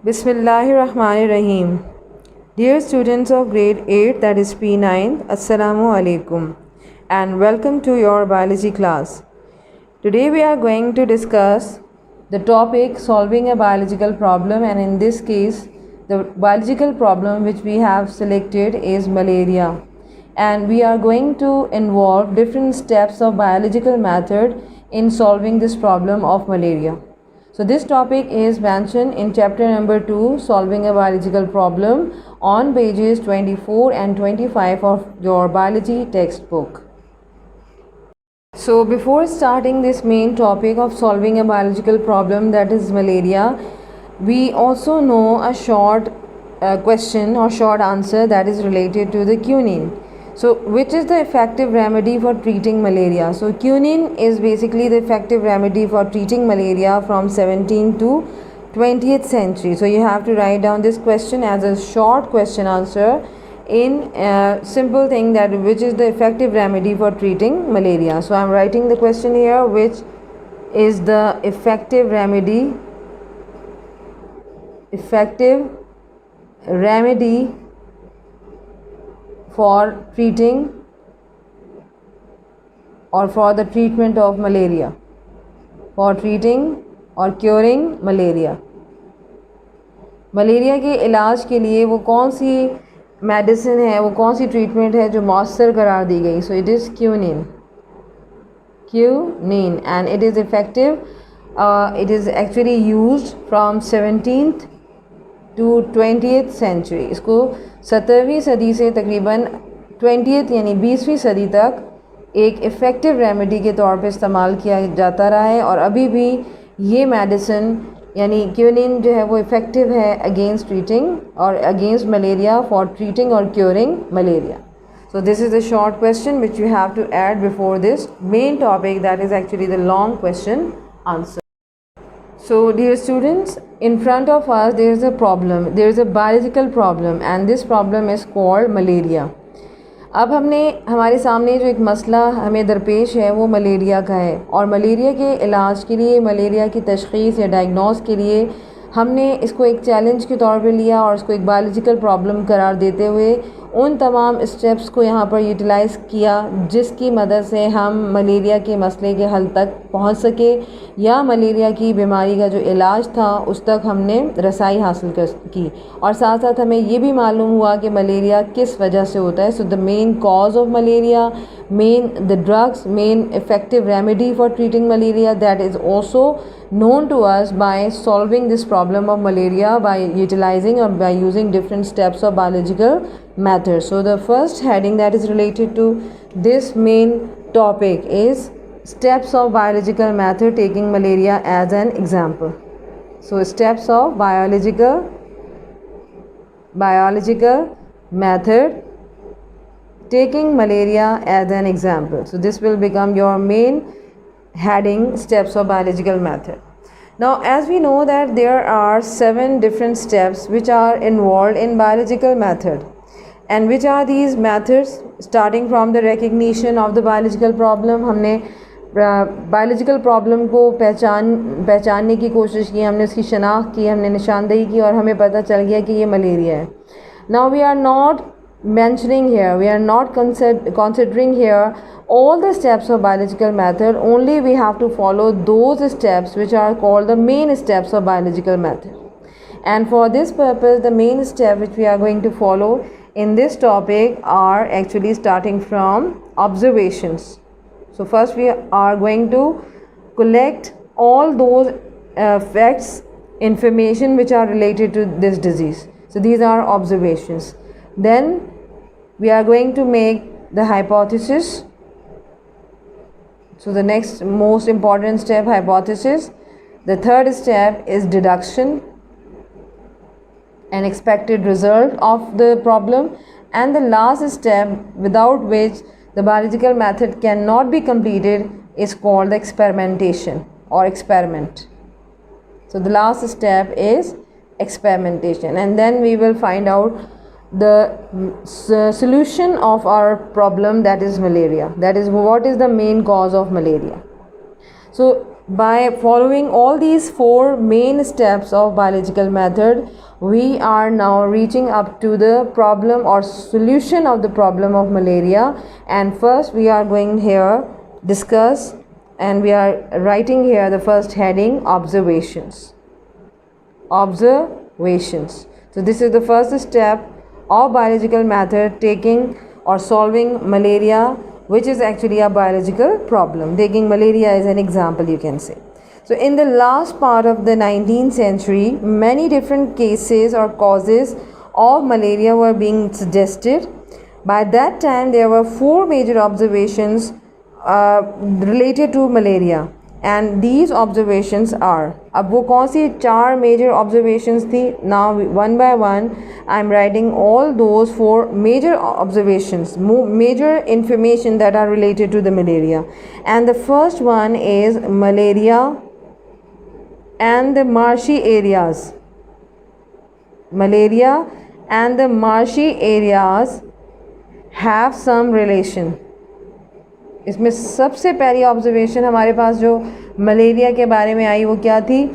Bismillahirrahmanirrahim. Dear students of grade 8, that is P9, Assalamu alaikum and welcome to your biology class. Today we are going to discuss the topic solving a biological problem, and in this case the biological problem which we have selected is malaria, and we are going to involve different steps of biological method in solving this problem of malaria. So this topic is mentioned in chapter number 2, solving a biological problem, on pages 24 and 25 of your biology textbook. So before starting this main topic of solving a biological problem, that is malaria, we also know a short question or short answer that is related to the quinine. So which is the effective remedy for treating malaria? So quinine is basically the effective remedy for treating malaria from 17th to 20th century. So you have to write down this question as a short question answer in a simple thing, that which is the effective remedy for treating malaria. So I am writing the question here, which is the effective remedy for treating or for the treatment of malaria, for treating और curing malaria. Malaria के इलाज के लिए वो कौन सी medicine है, वो कौन सी ट्रीटमेंट है जो मौसर करार दी गई? So it is quinine, and it is effective. It is actually used from 17th to 20th century. इसको 17वीं सदी से तकरीबन 20th यानी 20वीं सदी तक एक इफ़ेक्टिव रेमेडी के तौर पे इस्तेमाल किया जाता रहा है, और अभी भी ये मेडिसिन यानी क्यूनिन जो है वो इफ़ेक्टिव है अगेंस्ट ट्रीटिंग और अगेंस्ट मलेरिया, फॉर ट्रीटिंग और curing malaria. So this is a short question which you have to add before this main topic, that is actually the long question answer. So dear students, in front of us there is a problem, there is a biological problem, and this problem is called malaria. अब हमारे सामने जो एक मसला हमें दरपेश है वो मलेरिया का है, और मलेरिया के इलाज के लिए, मलेरिया की तशख़ीस या डायग्नोस के लिए हमने इसको एक चैलेंज के तौर पे लिया और इसको एक बायोलॉजिकल प्रॉब्लम करार देते हुए उन तमाम स्टेप्स को यहाँ पर यूटिलाइज़ किया जिसकी मदद से हम मलेरिया के मसले के हल तक पहुँच सके, या मलेरिया की बीमारी का जो इलाज था उस तक हमने रसाई हासिल की, और साथ साथ हमें ये भी मालूम हुआ कि मलेरिया किस वजह से होता है. So the main cause of malaria, the drugs, main effective remedy for treating malaria, that is also known to us by solving this problem of malaria by utilizing or by using different steps of biological methods. So the first heading that is related to this main topic is steps of biological method taking malaria as an example. So steps of biological method taking malaria as an example. So this will become your main heading, steps of biological method. Now as we know that there are 7 different steps which are involved in biological method, and which are these methods? Starting from the recognition of the biological problem, हमने biological problem को पहचानने की कोशिश की, हमने उसकी शनाख्त की, हमने निशानदेही की, और हमें पता चल गया कि ये मलेरिया है. Now we are not mentioning here, we are not considering here all the steps of biological method, only we have to follow those steps which are called the main steps of biological method. And for this purpose, the main step which we are going to follow in this topic are actually starting from observations. So first we are going to collect all those facts, information which are related to this disease. So these are observations. Then we are going to make the hypothesis. So the next most important step, hypothesis. The third step is deduction, an expected result of the problem, and the last step without which the biological method cannot be completed is called the experimentation or experiment. So the last step is experimentation, and then we will find out the solution of our problem, that is malaria. That is what is the main cause of malaria. So by following all these four main steps of biological method, we are now reaching up to the problem or solution of the problem of malaria. And first we are going here discuss, and we are writing here the first heading, observations. Observations. So this is the first step of biological method, taking or solving malaria, which is actually a biological problem. Taking malaria as an example, you can say. So in the last part of the 19th century, many different cases or causes of malaria were being suggested. By that time, there were four major observations related to malaria, and these observations are, अब वो कौन सी चार major observations थी? Now one by one I am writing all those four major observations, major information that are related to the malaria. And the first one is malaria and the marshy areas. Malaria and the marshy areas have some relation. इसमें सबसे पहली observation हमारे पास जो malaria के बारे में आई वो क्या थी?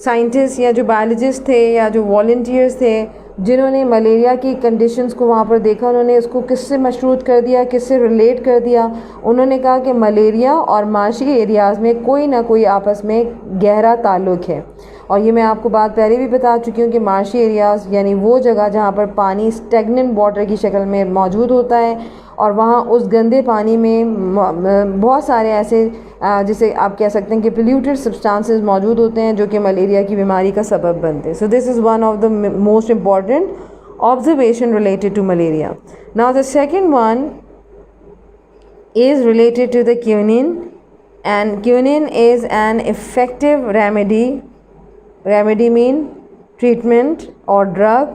साइंटिस्ट या जो बायोलॉजिस्ट थे या जो वॉलंटियर्स थे जिन्होंने मलेरिया की कंडीशंस को वहाँ पर देखा, उन्होंने उसको किससे मशरूत कर दिया, किससे रिलेट कर दिया? उन्होंने कहा कि मलेरिया और माशी एरियाज़ में कोई ना कोई आपस में गहरा ताल्लुक़ है। और ये मैं आपको बात पहले भी बता चुकी हूँ कि मार्शी एरियाज़ यानी वो जगह जहाँ पर पानी स्टेगनेंट वाटर की शक्ल में मौजूद होता है, और वहाँ उस गंदे पानी में बहुत सारे ऐसे जिसे आप कह सकते हैं कि पोल्यूटेड सब्सटेंसेस मौजूद होते हैं जो कि मलेरिया की बीमारी का सबब बनते हैं. So this is one of the most important observation related to malaria. Now the second one is related to the quinine, and quinine is an effective remedy. Remedy mean treatment or drug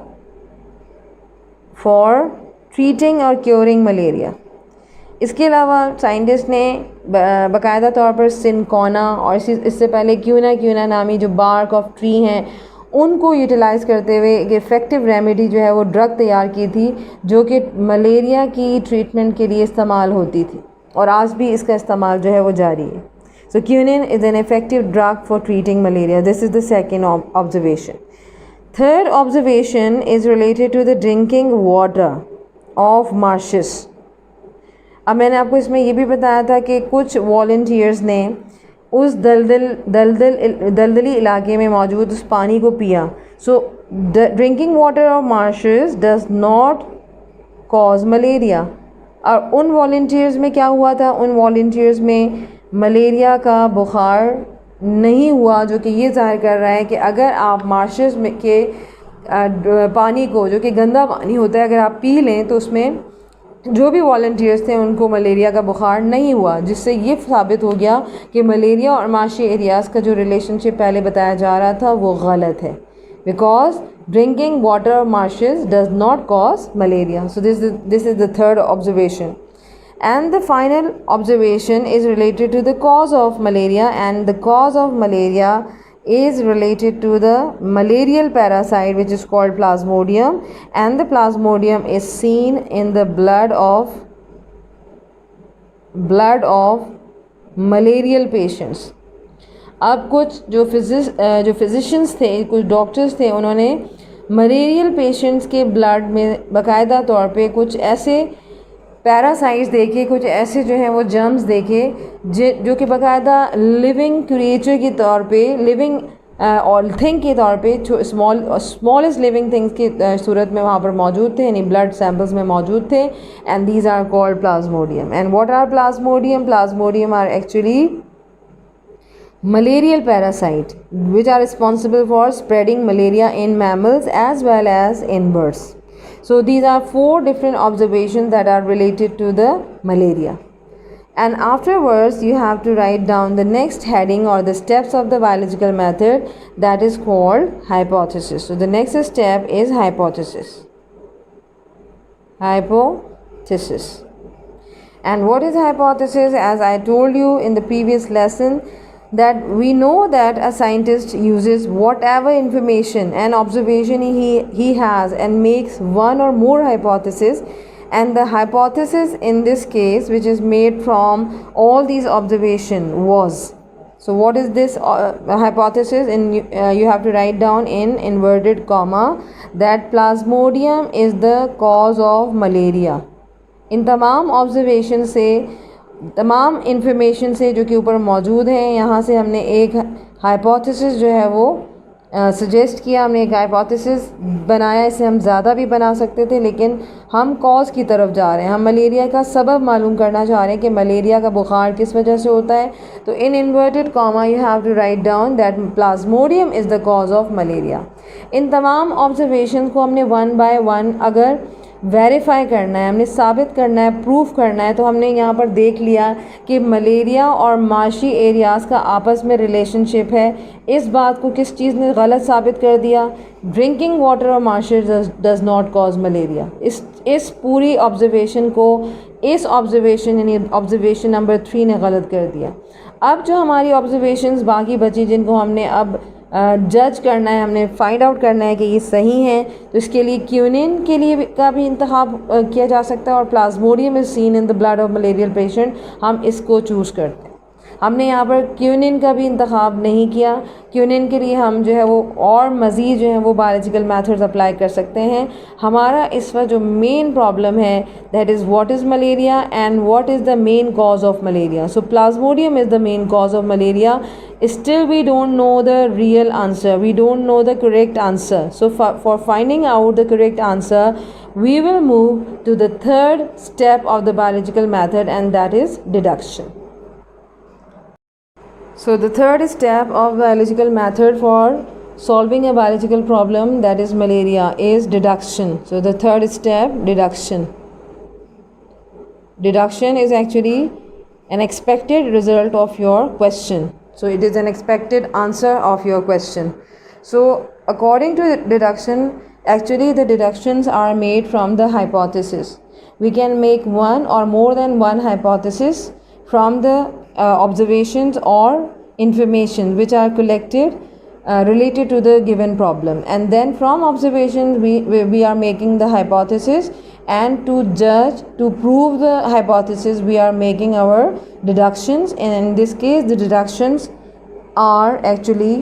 for treating or curing malaria. इसके अलावा scientist ने बाकायदा तौर पर cinchona और इससे पहले क्यूना नामी जो बार्क ऑफ ट्री हैं उनको यूटिलाइज़ करते हुए एक इफ़ेक्टिव रेमेडी जो है वो ड्रग तैयार की थी जो कि मलेरिया की ट्रीटमेंट के लिए इस्तेमाल होती थी, और आज भी इसका इस्तेमाल जो है वो जारी है. So quinine is an effective drug for treating malaria. This is the second observation. Third observation is related to the drinking water of marshes. अब मैंने आपको इसमें ये भी बताया था कि कुछ वॉलंटियर्स ने उस दलदली इलाके में मौजूद उस पानी को पिया. सो drinking water of marches does not cause malaria. और उन वॉलंटियर्स में क्या हुआ था? उन वॉलंटियर्स में मलेरिया का बुखार नहीं हुआ, जो कि ये ज़ाहिर कर रहा है कि अगर आप मार्शेस में के पानी को, जो कि गंदा पानी होता है, अगर आप पी लें तो उसमें जो भी वॉलंटियर्स थे उनको मलेरिया का बुखार नहीं हुआ, जिससे ये साबित हो गया कि मलेरिया और माशी एरियाज़ का जो रिलेशनशिप पहले बताया जा रहा था वो गलत है. Because drinking water of marches does not cause malaria. So this is the third observation. And the final observation is related to the cause of malaria, and the cause of malaria is related to the malarial parasite which is called Plasmodium, and the Plasmodium is seen in the blood of malarial patients. अब कुछ जो physicians थे, कुछ doctors थे, उन्होंने malarial patients के blood में बाकायदा तौर पे कुछ ऐसे पैरासाइट्स देखे, कुछ ऐसे जो हैं वो जर्म्स देखे जो कि बाकायदा लिविंग क्रिएचर के तौर पे, लिविंग और थिंग के तौर पे स्मॉलेस्ट लिविंग थिंग्स की सूरत में वहाँ पर मौजूद थे, यानी ब्लड सैम्पल्स में मौजूद थे. And these are called plasmodium. And what are plasmodium? Plasmodium are actually malarial parasite which are responsible for spreading malaria in mammals as well as in birds. So these are four different observations that are related to the malaria. And afterwards you have to write down the next heading or the steps of the biological method, that is called hypothesis. So the next step is hypothesis. And what is hypothesis? As I told you in the previous lesson, that we know that a scientist uses whatever information and observation he has and makes one or more hypotheses, and the hypothesis in this case, which is made from all these observation, was. So what is this hypothesis? In you have to write down in inverted comma that plasmodium is the cause of malaria. इन तमाम observation से, तमाम information से जो कि ऊपर मौजूद हैं, यहाँ से हमने एक हाइपोथेसिस जो है वो सजेस्ट किया, हमने एक हाइपोथेसिस बनाया. इसे हम ज़्यादा भी बना सकते थे, लेकिन हम कॉज की तरफ जा रहे हैं. हम मलेरिया का सबब मालूम करना चाह रहे हैं कि मलेरिया का बुखार किस वजह से होता है. तो in inverted comma you have to write down that plasmodium is the cause of malaria. इन तमाम ऑब्जर्वेशन को हमने वन बाय वन अगर वेरीफाई करना है, हमने साबित करना है, प्रूफ करना है, तो हमने यहाँ पर देख लिया कि मलेरिया और माशी एरियाज़ का आपस में रिलेशनशिप है. इस बात को किस चीज़ ने गलत साबित कर दिया? ड्रिंकिंग वाटर और माशी डज़ नॉट कॉज मलेरिया. इस पूरी ऑब्जर्वेशन को इस ऑब्जर्वेशन यानी ऑब्जर्वेशन नंबर 3 ने गलत कर दिया. अब जो हमारी ऑब्जर्वेशंस बाकी बची, जिनको हमने अब जज करना है, हमने फाइंड आउट करना है कि ये सही हैं, तो इसके लिए क्यूनिन के लिए का भी इंतखाब किया जा सकता है, और Plasmodium is seen in the blood of malarial patient, हम इसको चूज़ करते हैं. हमने यहाँ पर क्यूनिन का भी इंतखाब नहीं किया. क्यूनिन के लिए हम जो है वो और मज़ीद जो है वो बायोलॉजिकल मेथड्स अप्लाई कर सकते हैं. हमारा इस वक्त जो मेन प्रॉब्लम है that is what is malaria and what is the main cause of malaria. So Plasmodium is the main cause of malaria. Still we don't know the real answer, we don't know the correct answer. So for finding out the correct answer, we will move to the third step of the biological method, and that is deduction. So the third step of biological method for solving a biological problem, that is malaria, is deduction. So the third step, deduction. Deduction is actually an expected result of your question. So it is an expected answer of your question. So according to deduction, actually the deductions are made from the hypothesis. We can make one or more than one hypothesis from the observations or information which are collected related to the given problem, and then from observations we are making the hypothesis, and to judge, to prove the hypothesis, we are making our deductions. And in this case the deductions are actually,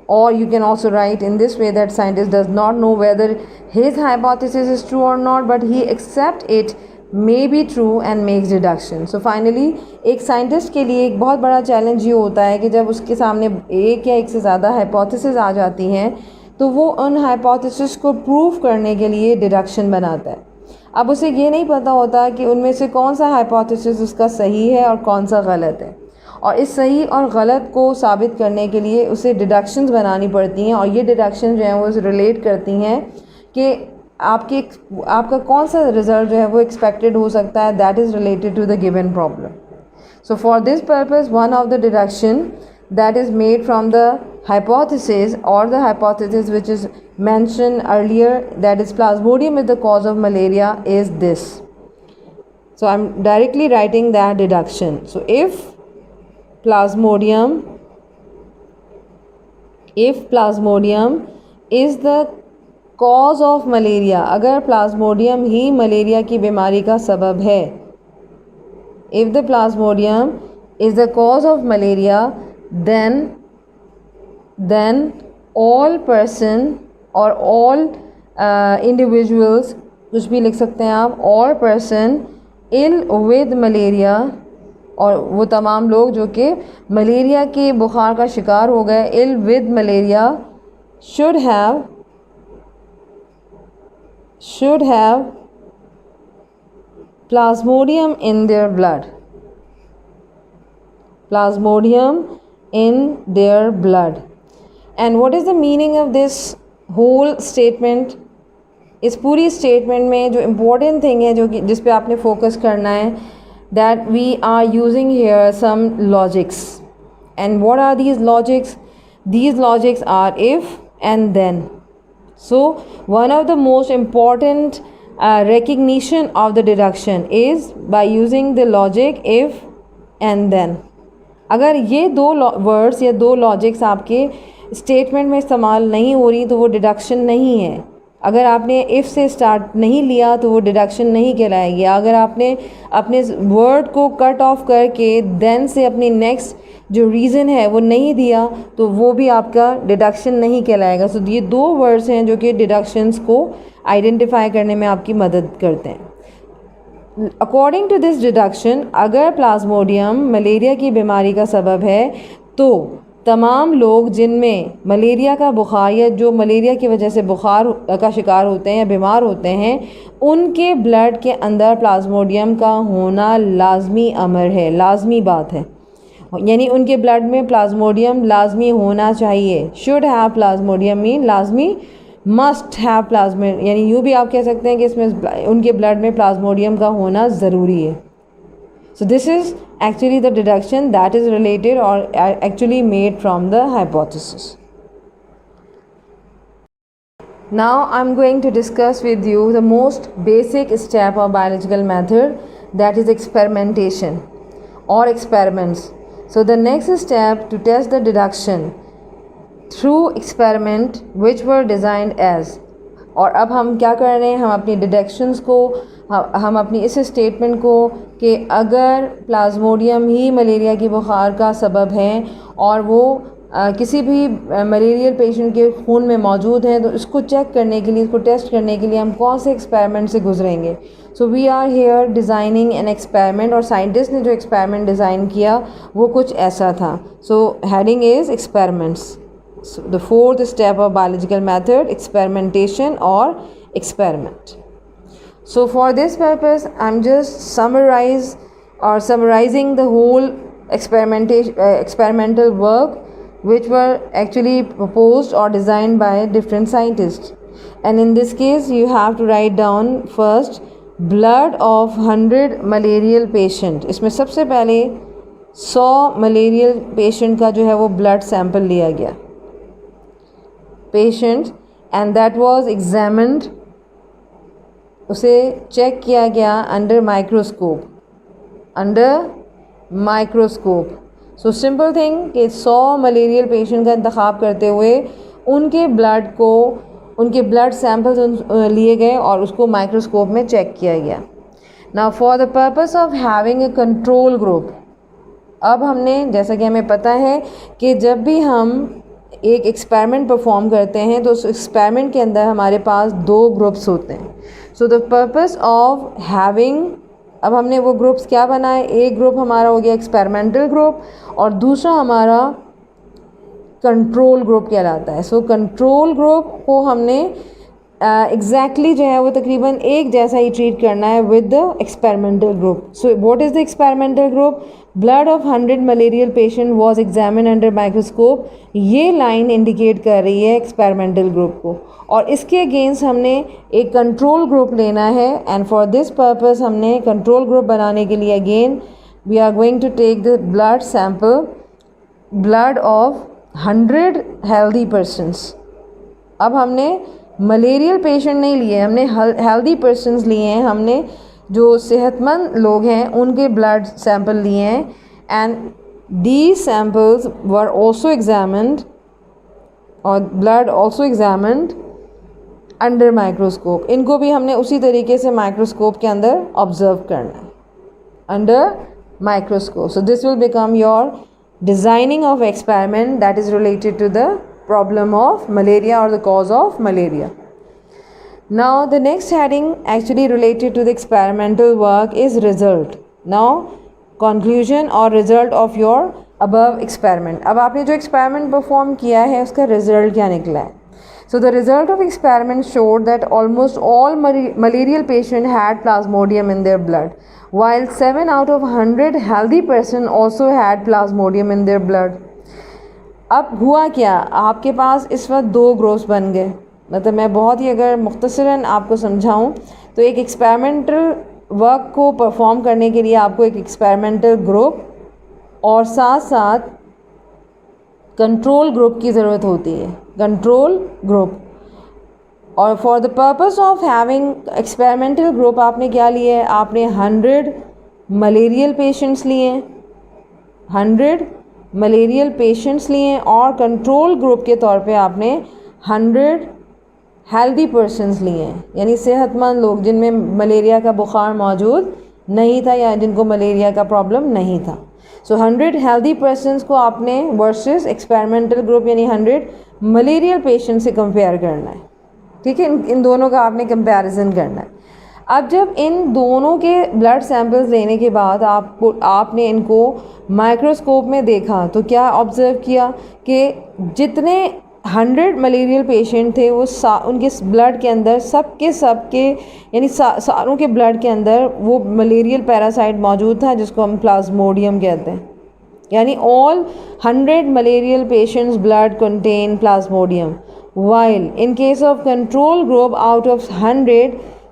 or you can also write in this way, that scientist does not know whether his hypothesis is true or not, but he accepts it may be true and makes deduction. So finally एक scientist के लिए एक बहुत बड़ा challenge ये होता है कि जब उसके सामने एक या एक से ज़्यादा हाइपोथेसिस आ जाती हैं, तो वो उन हाइपोथेसिस को प्रूव करने के लिए डिडक्शन बनाता है. अब उसे ये नहीं पता होता कि उनमें से कौन सा हाइपोथेसिस उसका सही है और कौन सा गलत है, और इस सही और गलत को साबित करने के लिए उसे डिडक्शंस बनानी पड़ती हैं. और ये डिडक्शन जो हैं वो रिलेट करती हैं कि आपका कौन सा रिज़ल्ट जो है वो एक्सपेक्टेड हो सकता है, that is related to the given problem. So for this purpose one of the deduction that is made from the hypothesis, or the hypothesis which is mentioned earlier, that is plasmodium is the cause of malaria, is this. So I'm directly writing that deduction. So if plasmodium is the cause of malaria, अगर plasmodium ही malaria की बीमारी का सबब है, if the plasmodium is the cause of malaria, then all person or all individuals, कुछ भी लिख सकते हैं आप, all person ill with malaria, और वो तमाम लोग जो कि मलेरिया के बुखार का शिकार हो गए, ill with malaria, should have plasmodium in their blood. Plasmodium in their blood. And what is the meaning of this whole statement? इस पूरी स्टेटमेंट में जो इम्पोर्टेंट थिंग है, जो कि जिस पे आपने फोकस करना है, that we are using here some logics. And what are these logics? These logics are if and then. So one of the most important recognition of the deduction is by using the logic if and then. अगर ये दो words या दो logics आपके statement में इस्तेमाल नहीं हो रही तो वो डिडक्शन नहीं है। अगर आपने इफ़ से स्टार्ट नहीं लिया तो वो डिडक्शन नहीं कहलाएगी। अगर आपने अपने वर्ड को कट ऑफ करके देन से अपनी नेक्स्ट जो रीज़न है वो नहीं दिया तो वो भी आपका डिडक्शन नहीं कहलाएगा। सो ये दो वर्ड्स हैं जो कि डिडक्शंस को आइडेंटिफाई करने में आपकी मदद करते हैं। अकॉर्डिंग टू दिस डिडक्शन, अगर प्लाज्मोडियम मलेरिया की बीमारी का सबब है तो तमाम लोग जिनमें मलेरिया का बुखार या जो मलेरिया की वजह से बुखार का शिकार होते हैं या बीमार होते हैं, उनके ब्लड के अंदर प्लाज्मोडियम का होना लाजमी अमर है, लाजमी बात है। यानी उनके ब्लड में प्लाज्मोडियम लाजमी होना चाहिए। शुड हैव प्लाज्मोडियम मीन लाजमी, मस्ट हैव प्लाज्मोडियम, यानी यूँ भी आप कह सकते हैं कि इसमें उनके ब्लड में प्लाज्मोडियम का होना ज़रूरी है। So this is actually the deduction that is related or actually made from the hypothesis. Now I'm going to discuss with you the most basic step of biological method, that is experimentation or experiments. So the next step to test the deduction through experiment which were designed as, और अब हम क्या कर रहे हैं, हम अपनी deductions को, हम अपनी इस स्टेटमेंट को कि अगर प्लाज्मोडियम ही मलेरिया की बुखार का सबब है और वो किसी भी मलेरियल पेशेंट के खून में मौजूद है तो इसको चेक करने के लिए, इसको टेस्ट करने के लिए हम कौन से एक्सपेरिमेंट से गुजरेंगे। So we are here designing an experiment, और साइंटिस्ट ने जो एक्सपेरिमेंट डिज़ाइन किया वो कुछ ऐसा था। So heading is experiments. So the fourth step of biological method, experimentation or experiment. So for this purpose, I'm just summarizing the whole experimental work which were actually proposed or designed by different scientists. And in this case, you have to write down first blood of 100 malarial patient. इसमें सबसे पहले 100 malarial patient का जो है वो blood sample लिया गया patient, and that was examined, उसे चेक किया गया under microscope, so simple thing कि 100 मलेरियल पेशेंट का इंतखाब करते हुए उनके ब्लड को, उनके ब्लड सैंपल्स लिए गए और उसको माइक्रोस्कोप में चेक किया गया। Now for the purpose of having a control group, अब हमने, जैसा कि हमें पता है कि जब भी हम एक एक्सपेरिमेंट परफॉर्म करते हैं तो उस एक्सपेरिमेंट के अंदर हमारे पास दो ग्रुप्स होते हैं। So the purpose of having, अब हमने वो ग्रुप्स क्या बनाए, एक ग्रुप हमारा हो गया एक्सपेरिमेंटल ग्रुप और दूसरा हमारा कंट्रोल ग्रुप कहलाता है। सो कंट्रोल ग्रुप को हमने एग्जैक्टली जो है वो तकरीबन एक जैसा ही ट्रीट करना है with the experimental group. So what is the experimental group? Blood of 100 malarial patient was examine under microscope. ये लाइन इंडिकेट कर रही है एक्सपेरिमेंटल ग्रुप को, और इसके अगेंस्ट हमने एक कंट्रोल ग्रुप लेना है। एंड फॉर दिस पर्पस हमने कंट्रोल ग्रुप बनाने के लिए again we are going to take the blood sample, blood of 100 healthy persons. अब हमने मलेरियल पेशेंट नहीं लिए, हमने हेल्दी पर्सनस लिए हैं, हमने जो सेहतमंद लोग हैं उनके ब्लड सैंपल लिए हैं। And these samples were also examined, और blood also examined under microscope। इनको भी हमने उसी तरीके से माइक्रोस्कोप के अंदर ऑब्जर्व करना है, under microscope. So this will become your designing of experiment that is related to the problem of malaria or the cause of malaria. Now the next heading actually related to the experimental work is result. Now conclusion or result of your above experiment. अब आपने जो experiment perform किया है उसका result क्या निकला है? So the result of experiment showed that almost all malarial patients had plasmodium in their blood, while 7 out of 100 healthy person also had plasmodium in their blood. अब हुआ क्या, आपके पास इस वक्त दो ग्रुप्स बन गए। मतलब मैं बहुत ही अगर मुख्तसरन आपको समझाऊं तो एक एक्सपेरिमेंटल वर्क को परफॉर्म करने के लिए आपको एक एक्सपेरिमेंटल ग्रुप और साथ साथ कंट्रोल ग्रुप की ज़रूरत होती है, कंट्रोल ग्रुप। और for the purpose of having experimental group आपने क्या लिया है, आपने 100 मलेरियल पेशेंट्स लिए हैं 100 मलेरियल पेशेंट्स लिए और कंट्रोल ग्रुप के तौर पे आपने 100 हेल्दी पर्सनस लिए हैं, यानी सेहतमंद लोग जिनमें मलेरिया का बुखार मौजूद नहीं था या जिनको मलेरिया का प्रॉब्लम नहीं था। सो 100 हेल्दी पर्सनस को आपने वर्सेस एक्सपेरिमेंटल ग्रुप यानी 100 मलेरियल पेशेंट से कंपेयर करना है। ठीक है, इन दोनों का आपने कंपैरिजन करना है। अब जब इन दोनों के ब्लड सैंपल्स लेने के बाद आपने इनको माइक्रोस्कोप में देखा तो क्या ऑब्ज़र्व किया कि जितने 100 मलेरियल पेशेंट थे वो उनके ब्लड के अंदर सबके यानी सारों के ब्लड के अंदर वो मलेरियल पैरासाइट मौजूद था जिसको हम प्लाज्मोडियम कहते हैं। यानी all 100 malarial patients blood contain plasmodium, while in case of control group out of 100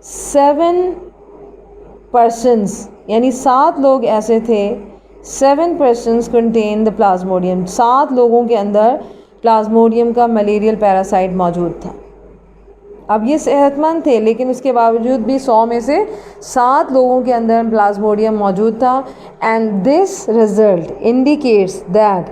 7 persons यानी 7 लोग ऐसे थे 7 persons contain the plasmodium, 7 लोगों के अंदर प्लाज्मोडियम का मलेरियल पैरासाइट मौजूद था। अब ये सेहतमंद थे लेकिन उसके बावजूद भी 100 में से 7 लोगों के अंदर प्लाज्मोडियम मौजूद था। And this result indicates that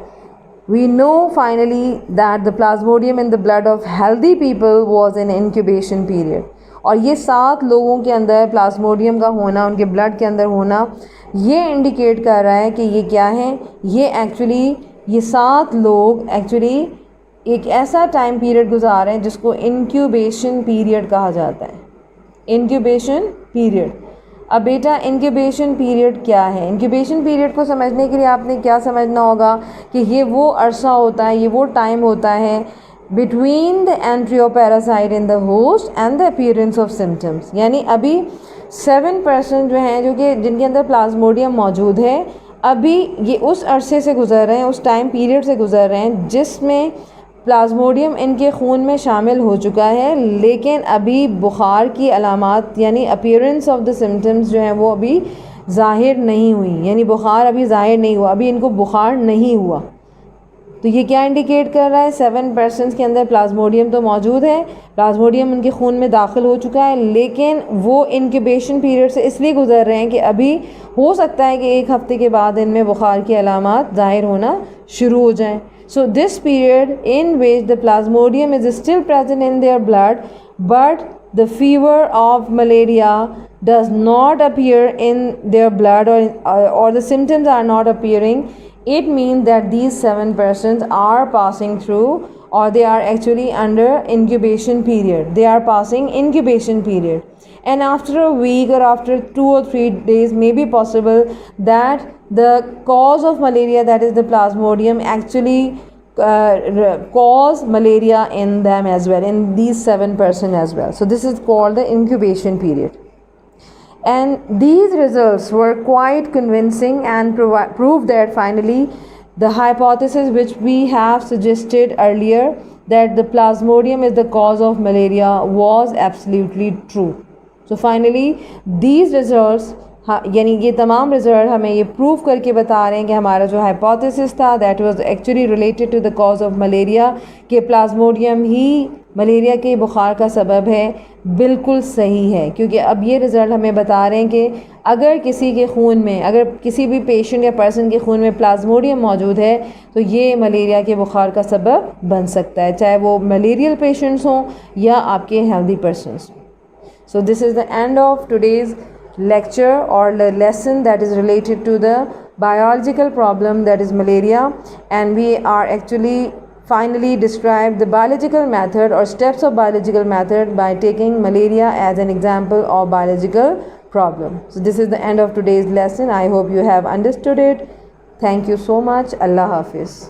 we know finally that the plasmodium in the blood of healthy people was in incubation period. और ये 7 लोगों के अंदर प्लाज्मोडियम का होना, उनके ब्लड के अंदर होना, ये इंडिकेट कर रहा है कि ये क्या है, ये एक्चुअली ये 7 लोग एक्चुअली एक ऐसा टाइम पीरियड गुजार रहे हैं जिसको इंक्यूबेशन पीरियड कहा जाता है। Incubation period. अब बेटा इंक्यूबेशन पीरियड क्या है? इंक्यूबेशन पीरियड को समझने के लिए आपने क्या समझना होगा कि ये वो अरसा होता है, ये वो टाइम होता है between the entry of parasite in the host and the appearance of symptoms. यानी अभी 7% जो हैं जो कि जिनके अंदर प्लाज्मोडियम मौजूद है, अभी ये उस अरसे से गुज़र रहे हैं, उस टाइम पीरियड से गुज़र रहे हैं जिसमें प्लाज्मोडियम इनके खून में शामिल हो चुका है, लेकिन अभी बुखार की अलामात यानी अपीयरेंस ऑफ द सिम्टम्स जो हैं वो अभी ज़ाहिर नहीं हुई, यानी बुखार अभी ज़ाहिर नहीं हुआ, अभी इनको बुखार नहीं हुआ। तो ये क्या इंडिकेट कर रहा है? 7% के अंदर प्लाज्मोडियम तो मौजूद है, प्लाज्मोडियम उनके खून में दाखिल हो चुका है, लेकिन वो इंक्यूबेशन पीरियड से इसलिए गुजर रहे हैं कि अभी हो सकता है कि 1 हफ्ते के बाद इनमें बुखार की अलामात ज़ाहिर होना शुरू हो जाएँ। So this period in which the plasmodium is still present in their blood, but the fever of malaria does not appear in their blood, or the symptoms are not appearing, it means that these 7% are passing through, or they are actually under incubation period. They are passing incubation period, and after a week or after 2 or 3 days may be possible that the cause of malaria, that is the plasmodium, actually cause malaria in them as well, in these 7% as well. So this is called the incubation period. And these results were quite convincing and proved that finally the hypothesis which we have suggested earlier, that the plasmodium is the cause of malaria, was absolutely true. So finally these results, यानी ये तमाम result हमें ये prove करके बता रहे हैं कि हमारा जो हाइपोथेसिस था that was actually related to the cause of malaria, कि प्लाज्मोडियम ही मलेरिया के बुखार का सबब है, बिल्कुल सही है। क्योंकि अब ये रिज़ल्ट हमें बता रहे हैं कि अगर किसी के खून में, अगर किसी भी पेशेंट या पर्सन के खून में प्लाज्मोडियम मौजूद है तो ये मलेरिया के बुखार का सबब बन सकता है, चाहे वो मलेरियल पेशेंट्स हों या आपके हेल्दी पर्सनस हों। So this is the end of today's lecture or the lesson that is related to the biological problem, that is malaria, and we are actually finally described the biological method or steps of biological method by taking malaria as an example of biological problem. So this is the end of today's lesson. I hope you have understood it. Thank you so much. Allah Hafiz.